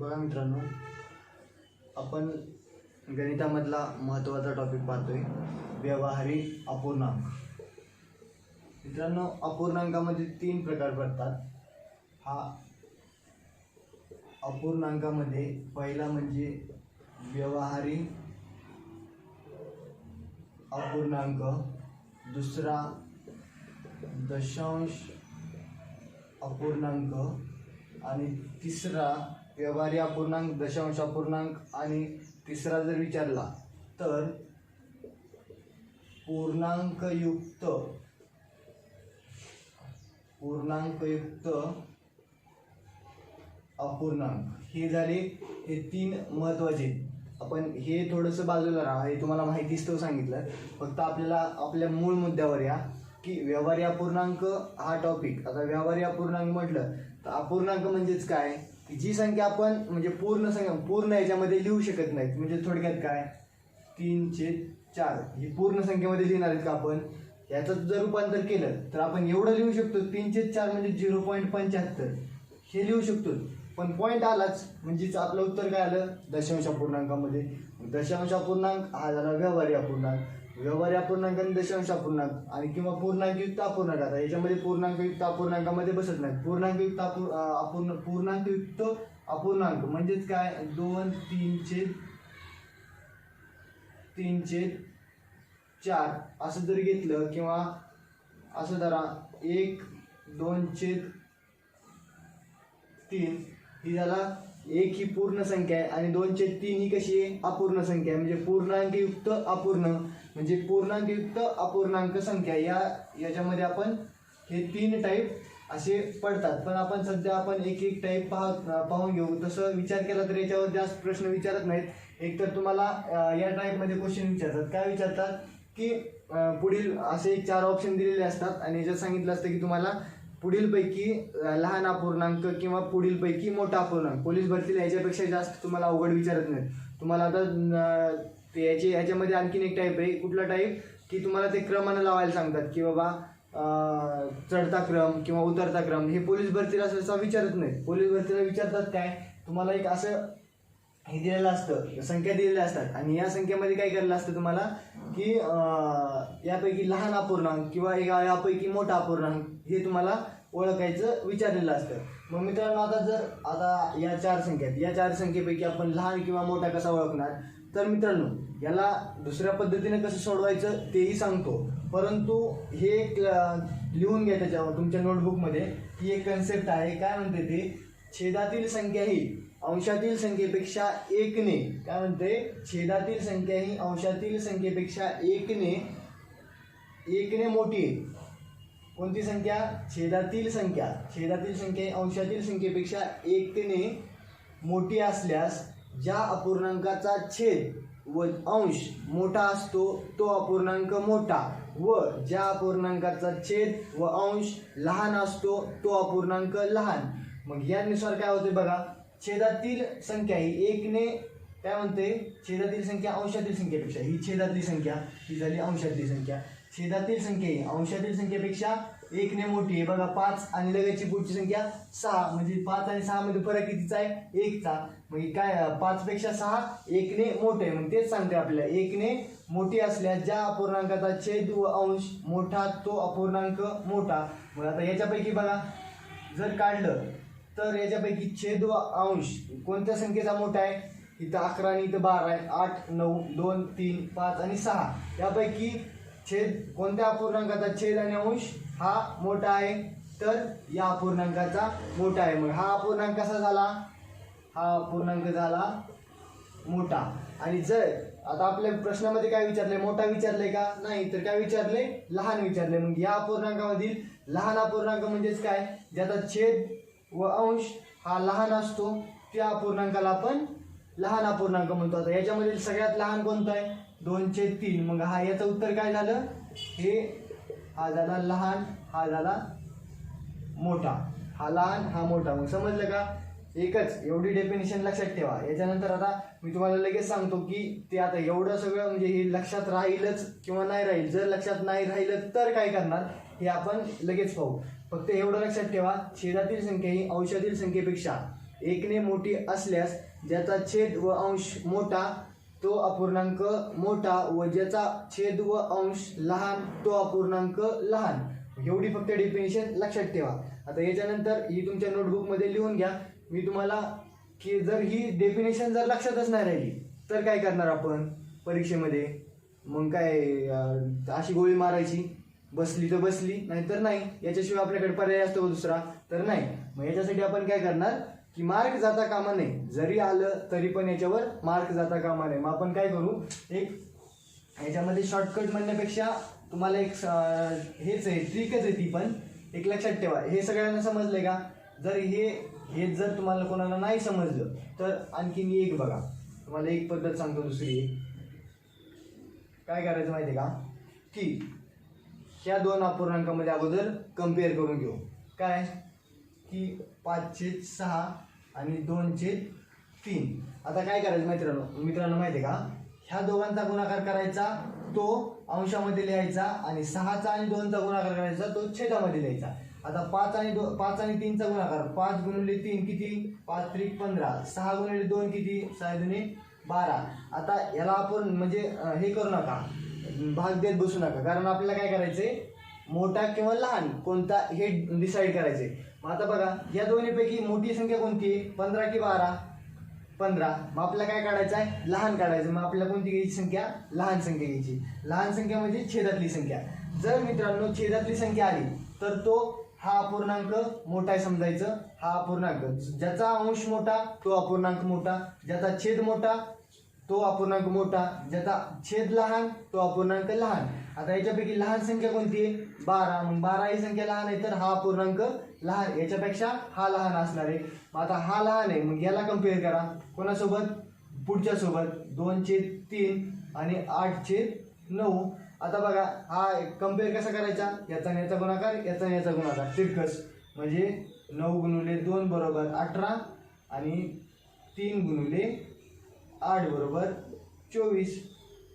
बघा मित्रांनो, आपण गणितामधला महत्त्वाचा टॉपिक पाहतोय, व्यावहारिक अपूर्णांक. मित्रांनो, अपूर्णांकामध्ये 3 प्रकार पडतात. हा अपूर्णांकामध्ये पहिला म्हणजे व्यावहारिक अपूर्णांक, दुसरा दशांश अपूर्णांक आणि तिसरा व्यवहारी अपूर्णांक, दशांश अपूर्णांक आणि तिसरा जर विचारला तर पूर्णांकयुक्त अपूर्णांक. हे झाले हे 3 महत्त्वाचे. आपण हे थोडंसं बाजूला राहा, हे तुम्हाला माहितीच तो सांगितलं. फक्त आपल्याला आपल्या मूळ मुद्द्यावर या की व्यवहारी अपूर्णांक हा टॉपिक. आता व्यवहारी अपूर्णांक म्हटलं तर अपूर्णांक म्हणजेच काय की जी संख्या आपण म्हणजे पूर्ण याच्यामध्ये लिहू शकत नाहीत. म्हणजे थोडक्यात काय 3/4 ही पूर्ण संख्येमध्ये लिहिणार आहेत का आपण. याचं जर रूपांतर केलं तर आपण एवढं लिहू शकतो 3/4 म्हणजे 0.75 हे लिहू शकतो. पण पॉईंट आलाच म्हणजेच आपलं उत्तर काय आलं दशांश अपूर्णांकामध्ये. दशांश अपूर्णांक हा झाला व्यवहारी अपूर्णांक. व्यवहारी अपूर्णांक आणि दशांश अपूर्णांक आणि किंवा पूर्णांकयुक्त अपूर्णांक. आता याच्यामध्ये पूर्णांकयुक्त अपूर्णांकामध्ये बसत नाही. पूर्णांकयुक्त पूर्णांकयुक्त अपूर्णांक म्हणजेच काय 2, 3/4 असं जर घेतलं किंवा असं धरा 1, 2/3 ही झाला 1 ही पूर्ण संख्या आहे आणि 2/3 ही कशी आहे अपूर्ण संख्या आहे. म्हणजे पूर्णांकयुक्त अपूर्ण म्हणजे पूर्णांकयुक्त अपूर्णांक संख्या. याच्यामध्ये आपण हे 3 टाईप असे पडतात. पण आपण सध्या एक एक टाईप पाहून घेऊ. तसं विचार केला तर याच्यावर जास्त प्रश्न विचारत नाहीत. एक तर तुम्हाला या टाईपमध्ये क्वेश्चन विचारतात. काय विचारतात की पुढील असे 4 ऑप्शन दिलेले असतात आणि याच्यात सांगितलं असतं की तुम्हाला पुढीलपैकी लहान अपूर्णांक किंवा पुढीलपैकी मोठा अपूर्णांक. पोलीस भरतीला याच्यापेक्षा जास्त तुम्हाला अवघड विचारत नाही. तुम्हाला आता याच्यामध्ये आणखीन एक टाईप आहे. कुठला टाईप की तुम्हाला ते क्रमानं लावायला सांगतात की बाबा चढता क्रम किंवा उतरता क्रम. हे पोलीस भरतीला सहसा विचारत नाही. पोलीस भरतीला विचारतात काय तुम्हाला एक असं हे दिलेलं असतं, संख्या दिलेल्या असतात आणि या संख्येमध्ये काय करायला असतं तुम्हाला की यापैकी लहान अपूर्णांक किंवा यापैकी मोठा अपूर्णांक हे तुम्हाला ओळखायचं विचारलेलं असतं. मग मित्रांनो, आता या 4 संख्या आहेत. या 4 संख्येपैकी आपण लहान किंवा मोठा कसा ओळखणार. तर मित्रांनो, याला दुसऱ्या पद्धतीने कसं सोडवायचं तेही सांगतो. परंतु हे एक लिहून घ्या त्याच्यावर तुमच्या नोटबुकमध्ये. ही एक कन्सेप्ट आहे. काय म्हणते ते, छेदातील संख्या ही अंशातील संख्येपेक्षा 1ने काय म्हणते, छेदातील संख्या ही अंशातील संख्येपेक्षा 1ने मोठी आहे. कोणती संख्या, छेदातील संख्या ही अंशातील संख्येपेक्षा 1ने मोठी असल्यास ज्या अपूर्णांकाचा छेद व अंश मोठा असतो तो अपूर्णांक मोठा व ज्या अपूर्णांकाचा छेद व अंश लहान असतो तो अपूर्णांक लहान. मग यानुसार काय होते बघा, छेदातील संख्या ही 1ने काय म्हणते, छेदातील संख्या अंशातील संख्येपेक्षा, ही छेदातली संख्या ही झाली अंशातली संख्या. छेदातील संख्या ही अंशातील संख्येपेक्षा 1ने मोठी आहे. बघा 5 आणि लगेचची पुढची संख्या 6 म्हणजे 5 आणि 6 मध्ये फरक कितीचा आहे, 1चा. मग काय 5 पेक्षा 6 1ने मोठे आहे. मग तेच सांगते आपल्याला 1ने मोठी असल्यास ज्या अपूर्णांकाचा छेद व अंश मोठा तो अपूर्णांक मोठा. मग आता याच्यापैकी बघा जर काढलं तर याच्यापैकी छेद व अंश कोणत्या संख्येचा मोठा आहे, इथं 11 आणि इथं 12 आहे. 8, 9, 2, 3, 5 आणि 6 यापैकी छेद कोणत्या अपूर्णांकाचा छेद आणि अंश हा मोठा आहे, तर या अपूर्णांकाचा मोठा आहे. मग हा अपूर्णांक कसा झाला, हा अपूर्णांक झाला मोठा. आणि जर आता आपल्या प्रश्नामध्ये काय विचारले, मोठा विचारले का, नाही तर काय विचारले, लहान विचारले. मग या अपूर्णांकामधील लहान अपूर्णांक म्हणजेच काय, ज्याचा छेद व अंश हा लहान असतो त्या अपूर्णांकाला आपण लहान अपूर्णांक म्हणतो. आता याच्यामधील सगळ्यात लहान कोणता आहे, 2/3. मग हा याचं उत्तर काय झालं, हा झाला लहान, हा झाला मोठा. हा लहान, हा मोठा. मग समजलं का, एकच एवढी डेफिनेशन लक्षात ठेवा. याच्यानंतर आता मी तुम्हाला लगेच सांगतो की ते आता एवढं सगळं म्हणजे हे लक्षात राहीलच किंवा नाही राहील. जर लक्षात नाही राहिलं तर काय करणार हे आपण लगेच पाहू. फक्त एवढं लक्षात ठेवा, छेदातील संख्या ही अंशातील संख्येपेक्षा एकने मोठी असल्यास ज्याचा छेद व अंश मोठा तो अपूर्णांक मोठा व ज्याचा छेद व अंश लहान तो अपूर्णांक लहान. एवढी फक्त डेफिनेशन लक्षात ठेवा. आता याच्यानंतर ही तुमच्या नोटबुकमध्ये लिहून घ्या. मी तुम्हाला की जर ही डेफिनेशन जर लक्षातच नाही राहिली तर काय करणार आपण परीक्षेमध्ये? मग काय अशी गोळी मारायची, बसली तर बसली नाही तर नाही. याच्याशिवाय आपल्याकडे पर्याय असतो दुसरा तर नाही. मग याच्यासाठी आपण काय करणार की मार्क जाता कामा नये. जरी आलं तरी पण याच्यावर मार्क जाता कामा नये. मग आपण काय करू, एक याच्यामध्ये शॉर्टकट म्हणण्यापेक्षा तुम्हाला एक हेच आहे, ट्रिकच आहे ती पण एक लक्षात ठेवा. हे सगळ्यांना समजलंय का? जर हे जर तुम्हाला कोणाला नाही समजलं तर आणखीन एक बघा, तुम्हाला एक पद्धत सांगतो. दुसरी काय करायचं माहिती आहे का, की ह्या दोन अपूर्णांकामध्ये अगोदर कम्पेअर करून घेऊ. काय की 5/6 आणि 2/3. आता काय करायचं मित्रांनो माहिती आहे का, ह्या दोघांचा गुणाकार करायचा तो अंशामध्ये लिहायचा आणि 6चा आणि 2चा गुणाकार करायचा तो छेदामध्ये लिहायचा. आता 5 आणि 3चा गुणाकार 5 × 3 किती, 5 × 15. 6 × 2 किती, 6 × 2 12. आता याला आपण म्हणजे हे करू नका, भाग देत बसू नका, कारण आपल्याला काय करायचंय मोठा किंवा लहान कोणता हे डिसाईड करायचंय. मग आता बघा या दोन्हीपैकी मोठी संख्या कोणती आहे, 15 की 12? 15. मग आपल्याला काय काढायचं आहे, लहान काढायचं. मग आपल्याला कोणती घ्यायची संख्या, लहान संख्या घ्यायची. लहान संख्या म्हणजे छेदातली संख्या. जर मित्रांनो छेदातली संख्या आली तर तो हा अपूर्णांक मोठा आहे समजायचं. हा अपूर्णांक ज्याचा अंश मोठा तो अपूर्णांक मोठा, ज्याचा छेद मोठा तो अपूर्णांक मोठा, ज्याचा छेद लहान तो अपूर्णांक लहान. आता याच्यापैकी लहान संख्या कोणती आहे, 12. मग 12 ही संख्या लहान आहे तर हा अपूर्णांक लहान, याच्यापेक्षा हा लहान असणार आहे. मग आता हा लहान आहे मग याला कम्पेअर करा कोणासोबत, पुढच्या सोबत. 2/3 आणि 8/9. आता बघा हा कम्पेअर कसा करायचा, याचा आणि याचा गुणाकार, याचा आणि याचा गुणाकार तिरकस. म्हणजे 9 × 2 = 18 आणि 3 × 8 = 24.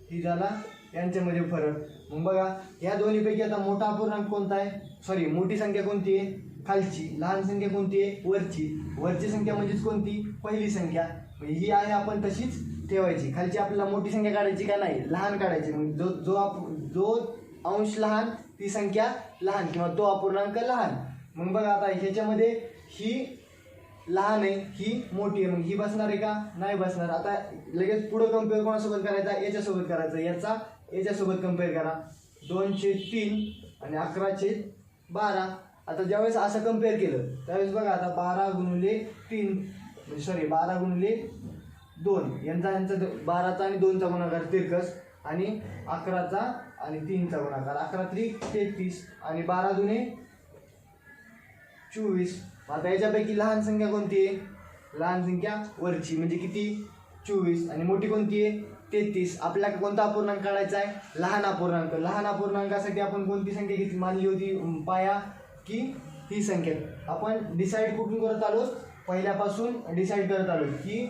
ही झाला यांच्यामध्ये फरक. मग बघा या दोन्हीपैकी आता मोठा अपूर्णांक कोणता आहे, सॉरी मोठी संख्या कोणती आहे, खालची. लहान संख्या कोणती आहे, वरची. वरची संख्या म्हणजेच कोणती, पहिली संख्या. म्हणजे ही आहे आपण तशीच ठेवायची. खालची आपल्याला मोठी संख्या काढायची का नाही, लहान काढायची. मग जो अंश लहान ती संख्या लहान किंवा तो अपूर्णांक लहान. मग बघा आता ह्याच्यामध्ये ही लहान आहे ही मोठी आहे, मग ही बसणार आहे का, नाही बसणार. आता लगेच पुढे कम्पेअर कोणासोबत करायचा, याच्यासोबत करायचं. याचा याच्यासोबत कम्पेअर करा, 2/3 आणि 11/12. आता ज्यावेळेस असं कम्पेअर केलं त्यावेळेस बघा आता 12 × 3 सॉरी 12 × 2 यांचा 12चा आणि 2चा गुणाकार तिरकस आणि 11चा आणि 3चा गुणाकार. 11×3 = 33 आणि 12×2 = 24. आता याच्यापैकी लहान संख्या कोणती आहे, लहान संख्या वरची म्हणजे किती, 24. आणि मोठी कोणती आहे, 33. आपल्याला कोणता अपूर्णांक काढायचा आहे, लहान अपूर्णांक. लहान अपूर्णांकासाठी आपण कोणती संख्या घेतली मानली होती, पाया की ही संख्या. आपण डिसाईड कुठून करत आलो, पहिल्यापासून डिसाईड करत आलो की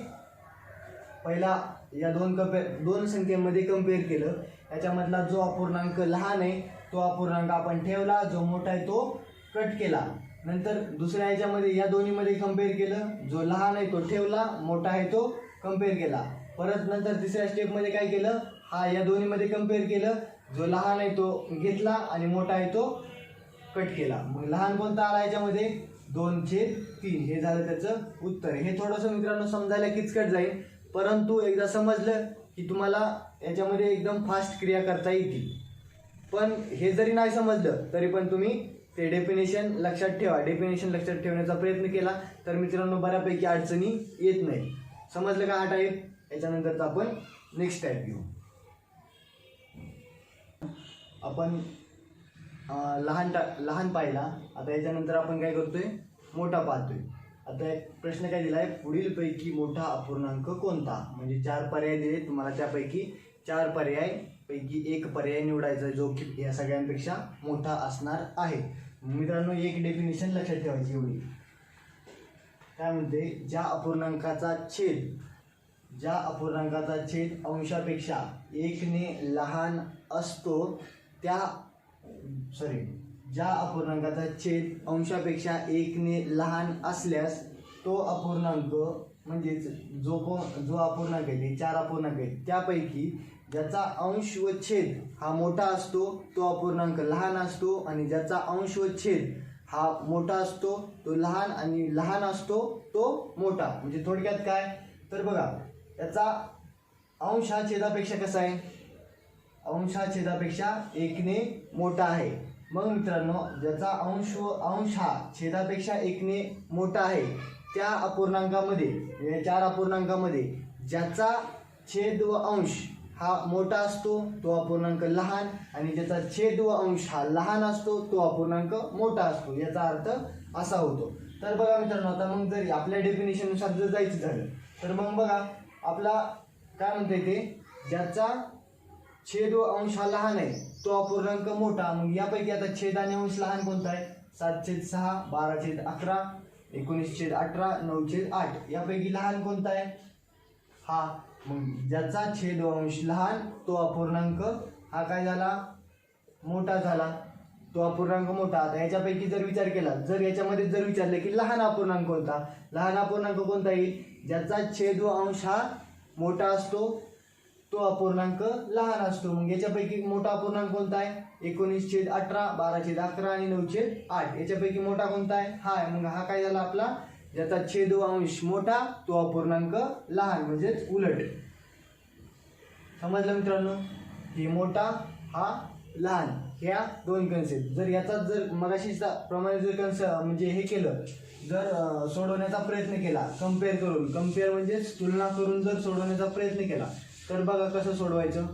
पहिला या दोन संख्येमध्ये कम्पेअर केलं, याच्यामधला जो अपूर्णांक लहान आहे तो अपूर्णांक आपण ठेवला, जो मोठा आहे तो कट केला. नंतर दुसऱ्या याच्यामध्ये या दोन्हीमध्ये कम्पेअर केलं, जो लहान आहे तो ठेवला, मोठा आहे तो कम्पेअर केला. परत नंतर तिसऱ्या स्टेपमध्ये काय केलं, हा या दोन्हीमध्ये कम्पेअर केलं, जो लहान आहे तो घेतला आणि मोठा आहे तो कट केला. मग लहान कोणता आला याच्यामध्ये, 2/3. हे झालं त्याचं उत्तर. हे थोडंसं मित्रांनो समजायला किचकट जाईल, परंतु एकदा समजलं की तुम्हाला याच्यामध्ये एकदम फास्ट क्रिया करता येतील. पण हे जरी नाही समजलं तरी पण तुम्ही ते डेफिनेशन लक्षात ठेवा. डेफिनेशन लक्षात ठेवण्याचा प्रयत्न केला तर मित्रांनो बऱ्यापैकी अडचणी येत नाही. समजलं का हा टाईप? याच्यानंतरचा आपण नेक्स्ट टाईप घेऊ. आपण लहान पाहिला, आता याच्यानंतर आपण काय करतोय, मोठा पाहतोय. आता एक प्रश्न काय दिला आहे, पुढील पैकी मोठा अपूर्णांक कोणता. म्हणजे 4 पर्याय दिले तुम्हाला, त्यापैकी 4 पर्याय पैकी एक पर्याय निवडायचा जो की या सगळ्यांपेक्षा मोठा असणार आहे. मित्रांनो एक डेफिनेशन लक्षात ठेवायची एवढी. काय म्हणते, ज्या अपूर्णांकाचा छेद अंशापेक्षा 1ने लहान असतो ज्या अपूर्णांकाचा छेद अंशापेक्षा 1ने लहान असल्यास तो अपूर्णांक म्हणजेच जो अपूर्णांक आहे, 4 अपूर्णांक आहेत, त्यापैकी ज्याचा अंश व छेद हा मोठा असतो तो अपूर्णांक लहान असतो, आणि ज्याचा अंश व छेद हा मोठा असतो तो लहान, आणि लहान असतो तो मोठा. म्हणजे थोडक्यात काय तर बघा, याचा अंश हा छेदापेक्षा कसा आहे, अंश हा छेदापेक्षा 1 ने मोठा आहे. मग मित्रांनो, ज्याचा अंश हा छेदापेक्षा 1 ने मोठा आहे त्या अपूर्णांकामध्ये, या 4 अपूर्णांकामध्ये ज्याचा छेद व अंश हा मोठा असतो तो अपूर्णांक लहान, आणि ज्याचा छेद व अंश हा लहान असतो तो अपूर्णांक मोठा असतो. याचा अर्थ असा होतो. तर बघा मित्रांनो, आता मग जर आपल्या डेफिनेशननुसार जर जायचं झालं तर मग बघा आपला काय म्हणता ते, ज्याचा छेद व अंश हा लहान आहे तो अपूर्णांक मोठा. मग यापैकी आता छेद आणि अंश लहान कोणता आहे, 7/6, 12/11, 19/18, 9/8. यापैकी लहान कोणता आहे हा. मग ज्याचा छेद व अंश लहान तो अपूर्णांक हा काय झाला, मोठा झाला, तो अपूर्णांक मोठा. आता याच्यापैकी जर विचार केला, जर याच्यामध्ये जर विचारलं की लहान अपूर्णांक कोणता, लहान अपूर्णांक कोणता येईल, ज्याचा छेद व अंश हा मोठा असतो तो अपूर्णांक लहान असतो. मग याच्यापैकी मोठा अपूर्णांक कोणता आहे, 19/18, 12/11 आणि 9/8. याच्यापैकी मोठा कोणता आहे, हा आहे. मग हा काय झाला आपला, ज्याचा छेद व अंश मोठा तो अपूर्णांक लहान, म्हणजेच उलट. समजलं मित्रांनो, हे मोठा हा लहान, ह्या दोन कन्सेप्ट. जर याचा जर मगाशी प्रमाणे जर म्हणजे हे केलं, जर सोडवण्याचा प्रयत्न केला कम्पेअर म्हणजेच तुलना करून जर सोडवण्याचा प्रयत्न केला तर बघा कसं सोडवायचं.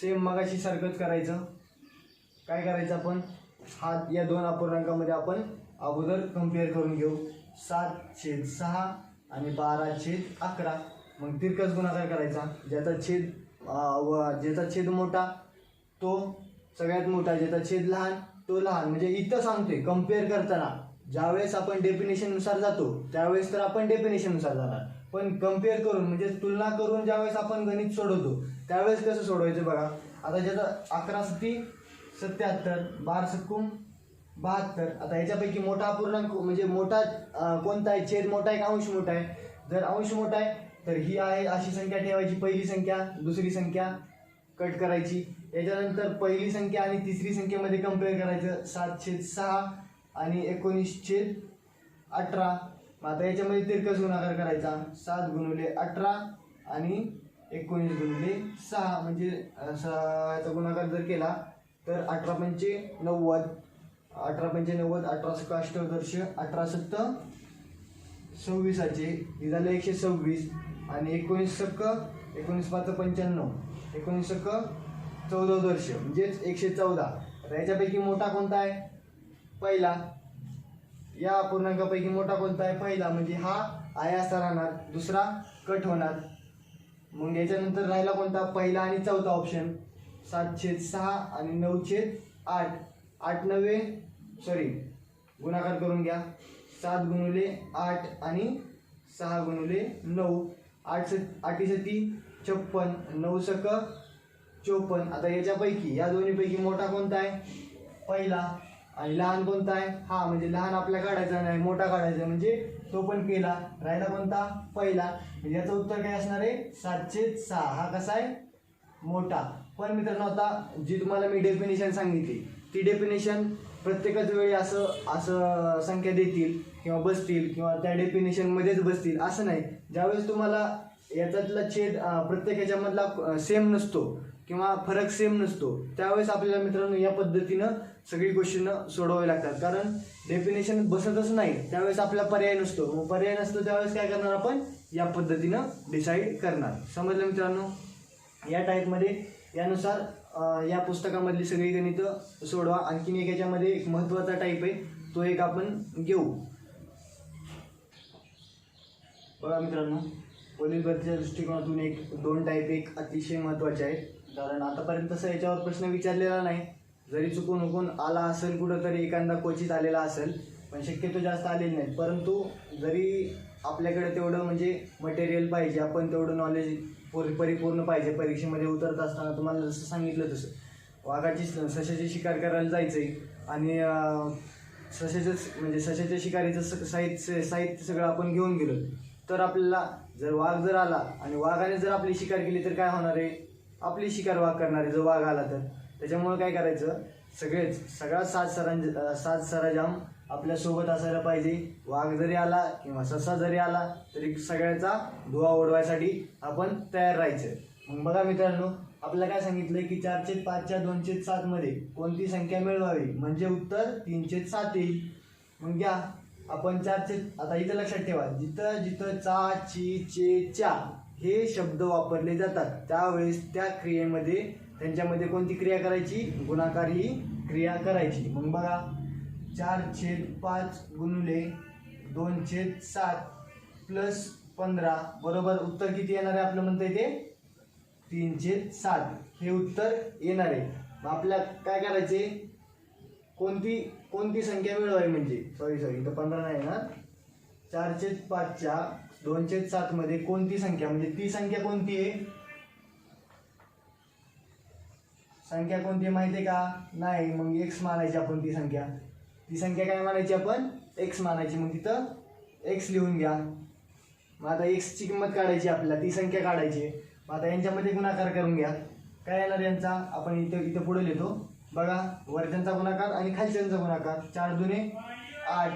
सेम मगाशी सारखंच करायचं. काय करायचं आपण, हा या 2 अपूर्णांकामध्ये आपण अगोदर कम्पेअर करून घेऊ. 7/6 आणि 12/11. मग तिरकस गुणाकार करायचा. ज्याचा छेद मोठा तो सगळ्यात मोठा, ज्याचा छेद लहान तो लहान. म्हणजे इथं सांगतोय कम्पेअर करताना, ज्यावेळेस आपण डेफिनेशननुसार जातो त्यावेळेस तर आपण डेफिनेशननुसार जाणार, पण कम्पेअर करून म्हणजे तुलना करून ज्यावेळेस आपण गणित सोडवतो त्यावेळेस कसं सोडवायचं बघा. आता ज्याचा 11/77, 12/72. आता याच्यापैकी मोठा अपूर्णांक म्हणजे मोठा कोणता आहे, छेद मोठा आहे का अंश मोठा आहे. जर अंश मोठा आहे तर ही आहे अशी संख्या ठेवायची, पहिली संख्या, दुसरी संख्या कट करायची. याच्यानंतर पहिली संख्या आणि तिसरी संख्येमध्ये कम्पेअर करायचं, 7/6 आणि 19/18. आता याच्यामध्ये तिरकस गुणाकार करायचा, 7x18 आणि 19x6. म्हणजे याचा गुणाकार जर केला तर 18×5 = 90, 18×5 = 18, 18×7 = 26, हे झालं 126, आणि 19×5 = 95, 19×1 = 14 म्हणजेच 114. तर याच्यापैकी मोठा कोणता आहे, पहिला. या अपूर्णांकापैकी मोठा कोणता आहे, पहिला. म्हणजे हा आहे असा राहणार, दुसरा कट होणार. मग याच्यानंतर राहिला कोणता, पहिला आणि चौथा ऑप्शन, 7/6 आणि 9/8. 8×9 गुणाकार करून घ्या, 7x8 आणि 6x9, 8×7 = 56, 9×1 = 54. आता याच्यापैकी या दोन्हीपैकी मोठा कोणता आहे, पहिला. आणि लहान कोणता आहे, हा. म्हणजे लहान आपल्या काढायचा नाही, मोठा काढायचा, म्हणजे तो पण केला. राहिला कोणता, पहिला. म्हणजे याचं उत्तर काय असणार आहे, 7/6. हा कसा आहे, मोठा. पण मित्रांनो, आता जी तुम्हाला मी डेफिनेशन सांगितली ती डेफिनेशन प्रत्येकच वेळी असं संख्या देतील किंवा बसतील किंवा त्या डेफिनेशनमध्येच बसतील असं नाही. ज्यावेळेस तुम्हाला याच्यातला छेद प्रत्येक ह्याच्यामधला सेम नसतो किंवा फरक सेम नसतो त्यावेळेस आपल्याला मित्रांनो या पद्धतीनं सगळी क्वेश्चन सोडवावे लागतात. कारण डेफिनेशन बसतच नाही त्यावेळेस आपला पर्याय नसतो. मग पर्याय नसतो त्यावेळेस काय करणार आपण, या पद्धतीनं डिसाईड करणार. समजलं मित्रांनो. या टाईपमध्ये यानुसार या पुस्तकामधली सगळी गणितं सोडवा. आणखीन एक याच्यामध्ये एक महत्त्वाचा टाईप आहे तो एक आपण घेऊ. बघा मित्रांनो, पोलीस भरतीच्या दृष्टिकोनातून दोन टाईप एक अतिशय महत्त्वाचे आहेत. कारण आतापर्यंत तसं याच्यावर प्रश्न विचारलेला नाही. जरी चुकून आला असेल कुठंतरी एखादा क्वचित आलेला असेल, पण शक्यतो जास्त आलेले नाहीत. परंतु जरी आपल्याकडे तेवढं म्हणजे मटेरियल पाहिजे, आपण तेवढं नॉलेज परिपूर्ण पाहिजे. परीक्षेमध्ये उतरत असताना तुम्हाला जसं सांगितलं तसं वाघाची सशाची शिकार करायला जायचं आहे आणि सशाच्या शिकारीचं साहित्य सगळं आपण घेऊन गेलो, तर आपल्याला जर वाघ जर आला आणि वाघाने जर आपली शिकार केली तर काय होणार आहे? आपली शिकार वाघ करणार आहे जर वाघ आला तर. त्याच्यामुळे काय करायचं, सगळा साज सरंजाम आपल्या सोबत असायला पाहिजे. वाघ जरी आला किंवा ससा जरी आला तरी सगळ्याचा धुवा उडवायसाठी आपण तयार राहायचं. मग बघा मित्रांनो, आपल्याला काय सांगितलं की 4/5 च्या 2/7 मध्ये कोणती संख्या मिळवावी, म्हणजे उत्तर 3/7 येईल. मग घ्या आपण आता इथं लक्षात ठेवा, जिथं जिथं चा, ची, चे, च्या हे शब्द वापरले जातात त्यावेळेस त्या क्रियेमध्ये त्यांच्यामध्ये कोणती क्रिया करायची? गुणाकार ही क्रिया करायची. मग बघा 4/5 गुणिले 2/7 प्लस 15 बरोबर उत्तर किती येणार आहे? आपलं म्हणता येते 3/7 हे उत्तर येणार आहे. मग आपल्याला काय करायचे, कोणती संख्या मिळवावी, म्हणजे सॉरी इथं 15 नाही ना, 4/5 च्या 2/7 मध्ये कोणती संख्या, म्हणजे ती संख्या कोणती आहे? संख्या कोणती माहिती आहे का? नाही. मग एक्स मानायची आपण ती संख्या काय मानायची? आपण एक्स मानायची. मग तिथं एक्स लिहून घ्या. मग आता एक्सची किंमत काढायची आपल्याला, ती संख्या काढायची. मग आता यांच्यामध्ये गुणाकार करून घ्या. काय येणार यांचा? आपण इथं पुढे लिहितो बघा, वरच्यांचा गुणाकार आणि खालच्यांचा गुणाकार. 4 दुने 8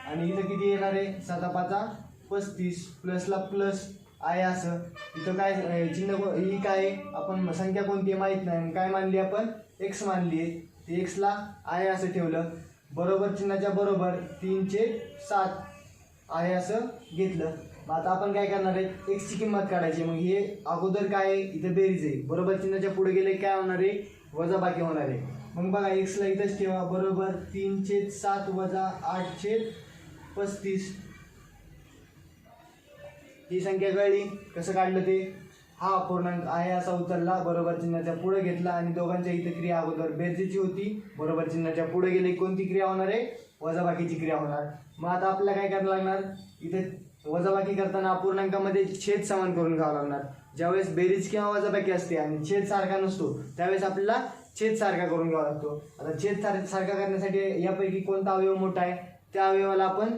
आणि इथं किती येणार आहे? 7/5 35 प्लसला प्लस आहे असं. इथं काय चिन्ह ही काय आपण संख्या कोणती माहीत नाही, काय मानली आपण? एक्स मानली आहे. ते एक्सला आहे असं ठेवलं. बरोबर चिन्हाच्या बरोबर 3/7 आहे असं घेतलं. मग आता आपण काय करणार आहे? एक्सची किंमत काढायची. मग हे अगोदर काय आहे? इथं बेरीज आहे. बरोबर चिन्हाच्या पुढे गेले काय होणार आहे? वजाबाकी होणार आहे. मग बघा एक्सला इथंच ठेवा. बरोबर 3/7 वजा 8/35 ही संख्या कळली. कसं काढलं ते? हा अपूर्णांक आहे असा उचलला, बरोबर चिन्हाच्या पुढे घेतला आणि दोघांच्या इथे क्रिया अगोदर बेरजेची होती. बरोबर चिन्हाच्या पुढे गेले कोणती क्रिया होणार आहे? वजाबाकीची क्रिया होणार. मग आता आपल्याला काय करायला लागणार? इथे वजाबाकी करताना अपूर्णांकामध्ये छेद समान करून घ्यावा लागणार. ज्यावेळेस बेरीज किंवा वजाबाकी असते आणि छेद सारखा नसतो त्यावेळेस आपल्याला छेद सारखा करून घ्यावा लागतो. आता छेद सारखा करण्यासाठी यापैकी कोणता अवयव मोठा आहे त्या अवयवाला आपण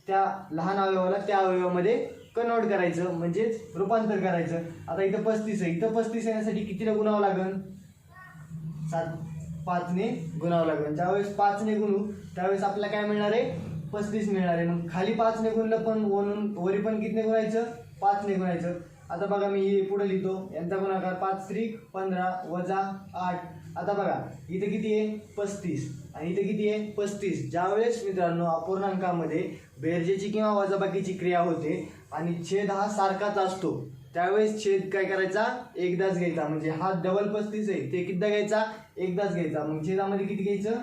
त्या लहान अवयवाला त्या अवयवामध्ये कन्वर्ट करायचं, म्हणजेच रूपांतर करायचं. आता इथं 35 आहे. इथं 35 येण्यासाठी कितीने गुणावं लागेल? 5ने गुणावं लागेल. ज्यावेळेस 5ने गुणू त्यावेळेस आपल्याला काय मिळणार आहे? 35 मिळणार आहे. मग खाली 5ने गुणलं पण वरी पण कितीने गुणायचं? 5ने गुणायचं. आता बघा मी हे पुढे लिहितो. यांचा गुणाकार 5×3 15 वजा 8. आता बघा इथे किती आहे? 35 आणि इथे किती आहे? 35. ज्यावेळेस मित्रांनो अपूर्णांकामध्ये बेरजेची किंवा वजाबाकीची क्रिया होते आणि छेद हा सारखाच असतो त्यावेळेस छेद काय करायचा? एकदाच घ्यायचा. म्हणजे हा डबल 35 आहे ते कितीदा घ्यायचा? एकदाच घ्यायचा. मग छेदामध्ये किती घ्यायचं?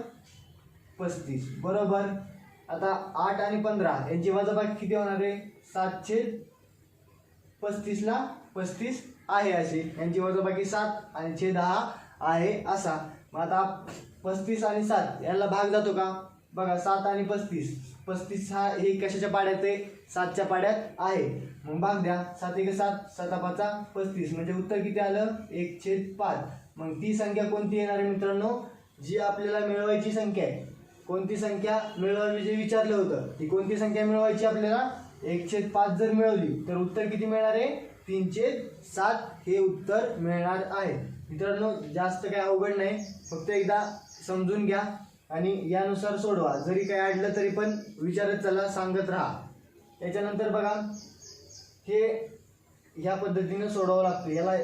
35 बरोबर. आता 8 आणि 15 यांची वजाबाकी किती होणार आहे? 7/35 ला 35 आहे अशी. यांची वजाबाकी 7 आणि छेद हा आहे असा. मग आता 35 आणि 7 याला भाग जातो का? बघा 7 आणि 35 हा हे कशाच्या पाड्यात आहे? 7च्या पाड्यात आहे. मग भाग द्या. 7×1 7 7/5 35 म्हणजे उत्तर किती आलं? 1/5. मग ती संख्या कोणती येणार आहे मित्रांनो? जी आपल्याला मिळवायची संख्या आहे. कोणती संख्या मिळवावी जे विचारलं होतं ती कोणती संख्या मिळवायची आपल्याला? 1/5 जर मिळवली तर उत्तर किती मिळणार आहे? 3/7 हे उत्तर मिळणार आहे. मित्रांनो जास्त काय अवघड नाही, फक्त एकदा समजून घ्या आणि यानुसार सोडवा. जरी काय अडलं तरी पण विचारत चला, सांगत राहा. याच्यानंतर बघा हे ह्या पद्धतीने सोडवावं लागतं. याला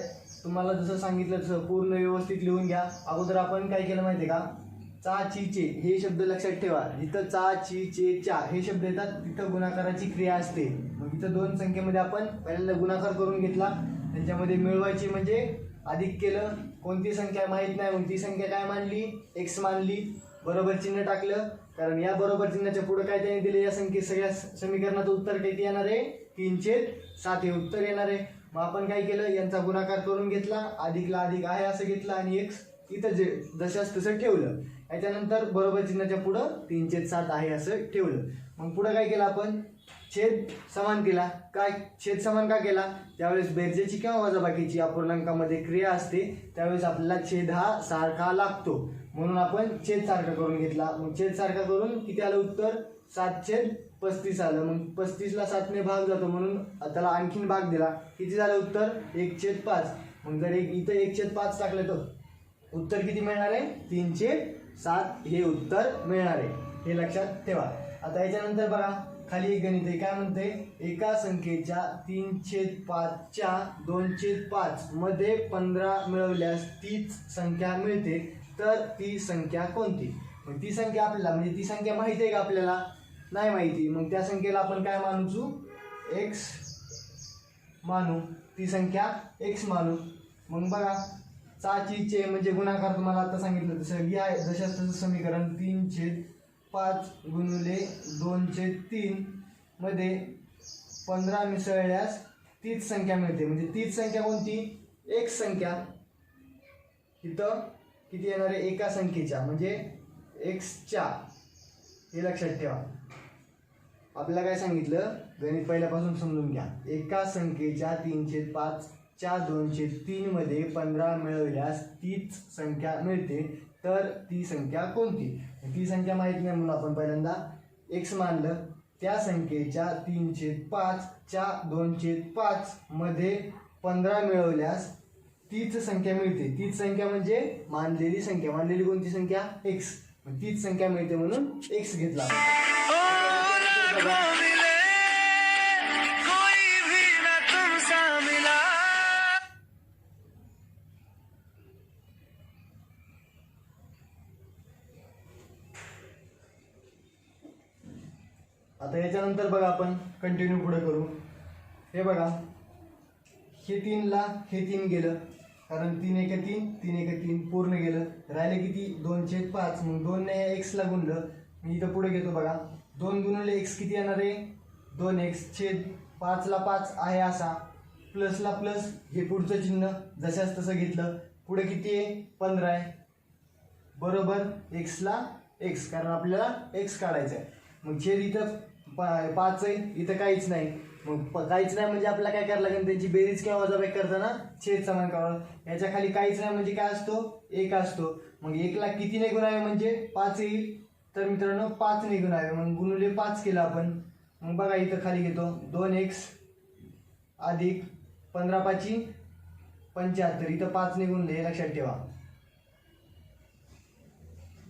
तुम्हाला जसं सांगितलं तसं पूर्ण व्यवस्थित लिहून घ्या. अगोदर आपण काय केलं माहिती आहे का? चा, ची, चे हे शब्द लक्षात ठेवा. जिथं चा, ची, चे, चा हे शब्द येतात तिथं गुणाकाराची क्रिया असते. मग इथं दोन संख्येमध्ये आपण पहिल्यांदा गुणाकार करून घेतला, त्याच्यामध्ये मिळवायची म्हणजे अधिक केलं. कोणती संख्या माहीत नाही मग ती संख्या काय मानली? एक्स मानली. बरोबर चिन्ह टाकलं कारण या बरोबर चिन्हाच्या पुढे काय त्याने दिले? या संख्ये सगळ्या समीकरणाचं उत्तर किती येणार आहे? 3/7 हे उत्तर येणार आहे. मग आपण काय केलं? यांचा गुणाकार करून घेतला, अधिकला अधिक आहे असं घेतलं आणि एक्स इथं जे जशाच तसं ठेवलं. याच्यानंतर बरोबर चिन्हाच्या पुढं 3/7 आहे असं ठेवलं. मग पुढं काय केलं आपण? छेद समान केला. काय छेद समान का केला? त्यावेळेस बेरजेची किंवा वजाबाकीची अपूर्णांकामध्ये क्रिया असते त्यावेळेस आपल्याला छेद हा सारखा लागतो. म्हणून आपण छेद सारखा करून घेतला. मग छेद सारखा करून किती आलं उत्तर 7/35 आलं. मग 35ला 7ने भाग जातो म्हणून त्याला आणखीन भाग दिला. किती झालं उत्तर 1/5. मग जर इथं 1/5 टाकलं तर उत्तर किती मिळणार आहे 3/7 हे उत्तर मिळणार आहे. हे लक्षात ठेवा. आता याच्यानंतर बघा खाली एक गणित आहे. काय म्हणते एका संख्येच्या 3/5च्या 2/5 मध्ये 15 मिळवल्यास तीच संख्या मिळते तर ती संख्या कोणती. मग ती संख्या आपल्याला म्हणजे ती संख्या माहिती आहे का आपल्याला नाही माहिती. मग त्या संख्येला आपण काय मानू x मानू. ती संख्या x मानू. मग बघा चे म्हणजे गुणाकार तुम्हाला आता सांगितलं तसं लिहा जशाच तसं समीकरण 3/5 गुणिले 2/3 मध्ये 15 मिसळल्यास तीच संख्या मिळते. म्हणजे तीच संख्या कोणती x संख्या. इथं किती येणार आहे एका संख्येच्या म्हणजे x च्या. हे लक्षात ठेवा. आपल्याला काय सांगितलं गणित पहिल्यापासून समजून घ्या. एका संख्येच्या 3/5च्या 2/3 मध्ये 15 मिळवल्यास तीच संख्या मिळते तर ती संख्या कोणती. ती संख्या माहित नाही म्हणून आपण पहिल्यांदा x मानलं. त्या संख्येच्या 3/5च्या 2/5 मध्ये 15 मिळवल्यास तीच संख्या मिळते. तीच संख्या म्हणजे मानलेली संख्या. मानलेली कोणती संख्या x. तीच संख्या मिळते म्हणून x घेतला. आता याच्यानंतर बघा आपण कंटिन्यू पुढे करू. हे बघा हे 3ला हे 3 गेलं कारण 3 1 3 3 1 3 पूर्ण गेलं. राहिले किती 2/5. मग 2ने x ला गुणलं. मी इथं पुढे घेतो बघा 2 गुणिले x किती येणार आहे 2x छेद 5ला 5 आहे असा प्लसला प्लस हे पुढचं चिन्ह जशाच तसं घेतलं. पुढे किती आहे 15 आहे बरोबर x ला x कारण आपल्याला x काढायचा आहे. मग छेद इथं 5 आहे इथं काहीच नाही. मग काहीच नाही म्हणजे आपल्याला काय करायला लागेल त्यांची बेरीज किंवा वजाबाकी करताना छेद समान करावं. याच्या खाली काहीच नाही म्हणजे काय असतो 1 असतो. मग 1ला कितीने गुणावे म्हणजे 5 येईल. तर मित्रांनो 5ने गुणावे मग गुणिले 5 केलं आपण. मग बघा इथं खाली घेतो 2x अधिक 15/5 75. इथं 5ने गुणले हे लक्षात ठेवा.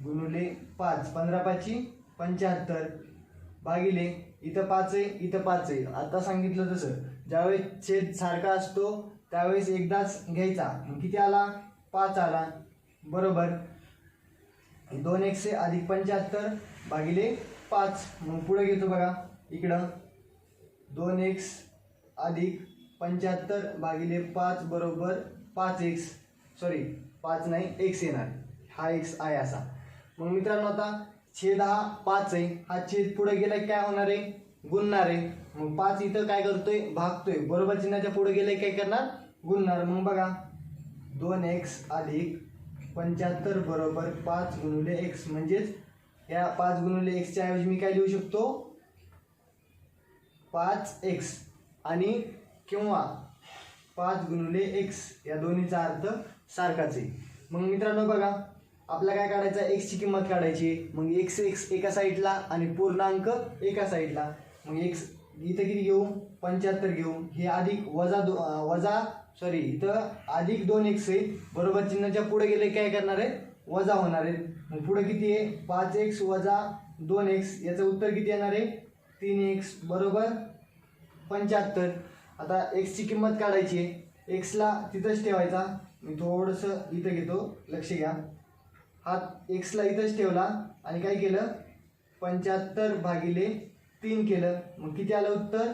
गुणिले 5 15/5 75 भागिले इथं 5 आहे इथं 5 आहे. आता सांगितलं तसं ज्यावेळेस छेद सारखा असतो त्यावेळेस एकदाच घ्यायचा. किती आला 5 आला बरोबर. 2x अधिक 75 भागिले 5. मग पुढे घेतो बघा इकडं 2x अधिक 75 भागिले 5 बरोबर 5x. सॉरी 5 नाही x येणार. हा x आहे असा. मग मित्रांनो आता छेद हा 5 आहे. हा छेद पुढे गेला काय होणार आहे गुणणार आहे. मग 5 इथं काय करतोय भागतोय बरोबर चिन्हाच्या पुढे गेले काय करणार गुणणार. मग बघा 2x अधिक 75 बरोबर 5 गुणिले x. म्हणजेच या 5 गुणिले x च्या ऐवजी मी काय लिहू शकतो 5x आणि किंवा 5 गुणिले x या दोन्हीचा अर्थ सारखाच आहे. मग मित्रांनो बघा आपल्याला काय काढायचं x ची किंमत काढायची. मग x एका साईडला आणि पूर्णांक एका साईडला. मग x इथं किती घेऊ 75 घेऊ. हे अधिक वजा सॉरी इथं अधिक 2x आहे बरोबर चिन्हाच्या पुढे गेले काय करणार आहे वजा होणार आहे. मग पुढे किती आहे 5x वजा 2x याचं उत्तर किती येणार आहे 3x बरोबर 75. आता x ची किंमत काढायची आहे. x ला तिथंच ठेवायचा. मी थोडंसं इथं घेतो लक्ष घ्या. हा x ला इथंच ठेवला आणि काय केलं 75 भागिले 3 केलं. मग किती आलं उत्तर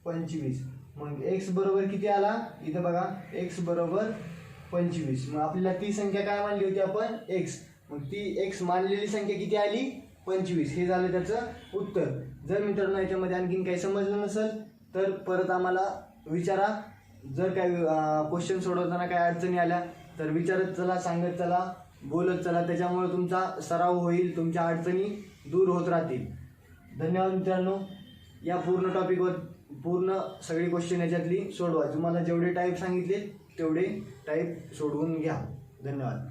25. मग x बरोबर किती आला इथं बघा x बरोबर 25. मग आपल्याला ती संख्या काय मानली होती आपण x. मग ती x मानलेली संख्या किती आली 25. हे झालं त्याचं उत्तर. जर मित्रांनो याच्यामध्ये आणखीन काही समजलं नसेल तर परत आम्हाला विचारा. जर काही क्वेश्चन सोडवताना काही अडचणी आल्या तर विचारत चला सांगत चला बोलत चला. त्याच्यामुळे तुमचा सराव होईल तुमच्या अडचणी दूर होत राहतील. धन्यवाद मित्रांनो. या पूर्ण टॉपिकवर पूर्ण सगळी क्वेश्चन याच्यातली सोडवा. तुम्हाला जेवढे टाईप सांगितले तेवढे टाईप सोडवून घ्या. धन्यवाद.